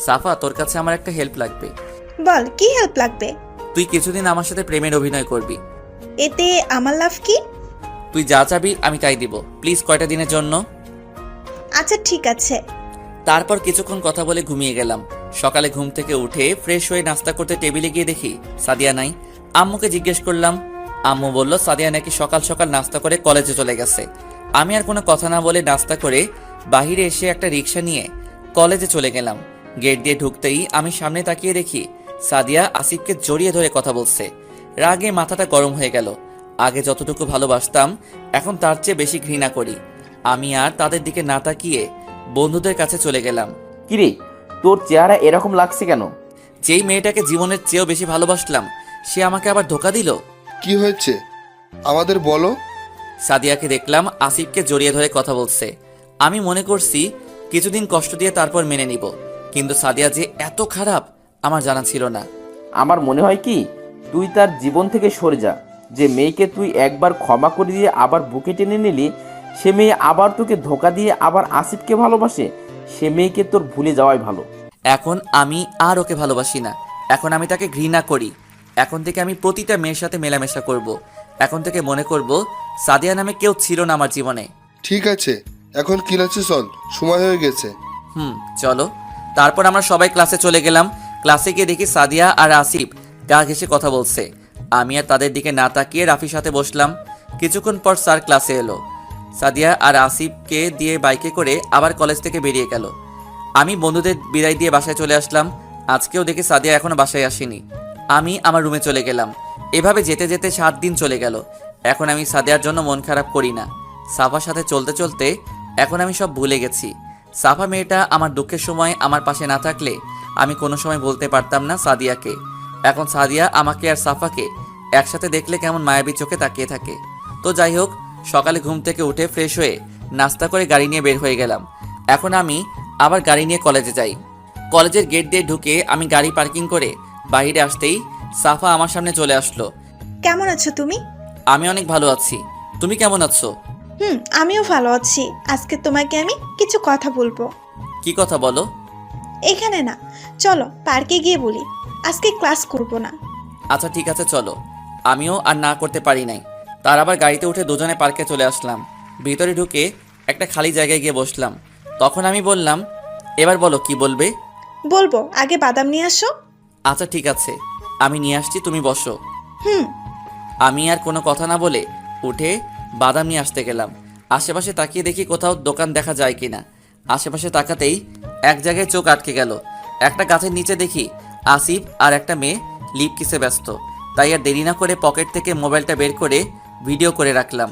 সাফা, তোর কাছে আমার একটা হেল্প লাগবে। বল, কি হেল্প লাগবে? তুই কিছুদিন আমার সাথে প্রেমের অভিনয় করবি। এতে আমার লাভ কি? তুই যা চাবি আমি তাই দিব, প্লিজ কয়টা দিনের জন্য। আচ্ছা ঠিক আছে। তারপর কিছুক্ষণ কথা বলে ঘুমিয়ে গেলাম। সকালে ঘুম থেকে উঠে ফ্রেশ হয়ে নাস্তা করতে টেবিলে গিয়ে দেখি সাদিয়া নাই। আম্মুকে জিজ্ঞেস করলাম। আম্মু বলল সাদিয়া নাকি সকাল সকাল নাস্তা করে কলেজে চলে গেছে। আমি আর কোনো কথা না বলে নাস্তা করে বাহিরে এসে একটা রিক্সা নিয়ে কলেজে চলে গেলাম। গেট দিয়ে ঢুকতেই আমি সামনে তাকিয়ে দেখি সাদিয়া আসিফকে জড়িয়ে ধরে কথা বলছে। রাগে মাথাটা গরম হয়ে গেল। আগে যতটুকু ভালোবাসতাম এখন তার চেয়ে বেশি ঘৃণা করি। আমি আর তাদের দিকে না তাকিয়ে বন্ধুদের কাছে চলে গেলাম। কিরে, তোর চেহারা এরকম লাগছে কেন? যেই মেয়েটাকে জীবনের চেয়েও বেশি ভালোবাসলাম সে আমাকে আবার ধোকা দিল। কি হয়েছে আমাদের বলো। সাদিয়াকে দেখলাম আসিফকে জড়িয়ে ধরে কথা বলছে। আমি মনে করছি কিছুদিন কষ্ট দিয়ে তারপর মেনে নিব, কিন্তু সাদিয়া যে এত খারাপ আমার জানা ছিল না। আমার মনে হয় কি, তুই তার জীবন থেকে সরে যা। যে মেয়েকে তুই একবার ক্ষমা করে দিয়ে আবার বুকে টেনে নিলি, সে মেয়ে আবার তোকে ধোকা দিয়ে আবার আসিফকে ভালোবাসে। সে মেয়েকে তোর ভুলে যাওয়াই ভালো। এখন আমি আর ওকে ভালোবাসি না, এখন আমি তাকে ঘৃণা করি। এখন থেকে আমি প্রতিটা মেয়ের সাথে মেলামেশা করব। এখন থেকে মনে করব সাদিয়া নামে কেউ ছিল না আমার জীবনে। ঠিক আছে, এখন ক্লাসে চল, সময় হয়ে গেছে। চলো। তারপর আমরা সবাই ক্লাসে চলে গেলাম। ক্লাসে গিয়ে দেখি সাদিয়া আর আসিফ গা ঘেঁষে কথা বলছে। আমি আর তাদের দিকে না তাকিয়ে রাফির সাথে বসলাম। কিছুক্ষণ পর স্যার ক্লাসে এলো। সাদিয়া আর আসিফকে দিয়ে বাইকে করে আবার কলেজ থেকে বেরিয়ে গেল। আমি বন্ধুদের বিদায় দিয়ে বাসায় চলে আসলাম। আজকেও দেখি সাদিয়া এখনো বাসায় আসেনি। আমি আমার রুমে চলে গেলাম। এভাবে যেতে যেতে 7 দিন চলে গেল। এখন আমি সাদিয়ার জন্য মন খারাপ করি না। সাফার সাথে চলতে চলতে এখন আমি সব ভুলে গেছি। সাফা মেয়েটা আমার দুঃখের সময় আমার পাশে না থাকলে আমি কোনো সময় বলতে পারতাম না সাদিয়াকে। এখন সাদিয়া আমাকে আর সাফাকে একসাথে দেখলে কেমন মায়াবী চোখে তাকিয়ে থাকে। তো যাই হোক, সকালে ঘুম থেকে উঠে ফ্রেশ হয়ে নাস্তা করে গাড়ি নিয়ে বের হয়ে গেলাম। এখন আমি আবার গাড়ি নিয়ে কলেজে যাই। কলেজের গেট দিয়ে ঢুকে আমি গাড়ি পার্কিং করে বাইরে আসতেই সাফা আমার সামনে চলে আসলো। কেমন আছো তুমি? আমি অনেক ভালো আছি, তুমি কেমন আছো? আমিও ভালো আছি। আজকে তোমাকে আমি কিছু কথা বলবো। কি কথা বলো? এখানে না, চলো পার্কে গিয়ে বলি। আজকে ক্লাস করব না। আচ্ছা ঠিক আছে চলো। আমিও আর না করতে পারি নাই। তার আবার গাড়িতে উঠে দুজনে পার্কে চলে আসলাম। ভিতরে ঢুকে একটা খালি জায়গায় গিয়ে বসলাম। তখন আমি বললাম, এবার বলো কি বলবে? বলবো, আগে বাদাম নিয়ে আসো। আচ্ছা ঠিক আছে, আমি নিয়ে আসছি, তুমি বসো। হুম। আমি আর কোনো কথা না বলে উঠে বাদাম নিয়ে আসতে গেলাম। আশেপাশে তাকিয়ে দেখি কোথাও দোকান দেখা যায় কিনা। আশেপাশে তাকাতেই এক জায়গায় চোখ আটকে গেল। একটা গাছের নিচে দেখি আসিফ আর একটা মেয়ে লিপ কিসে ব্যস্ত। তাই আর দেরি না করে পকেট থেকে মোবাইলটা বের করে ভিডিও করে রাখলাম।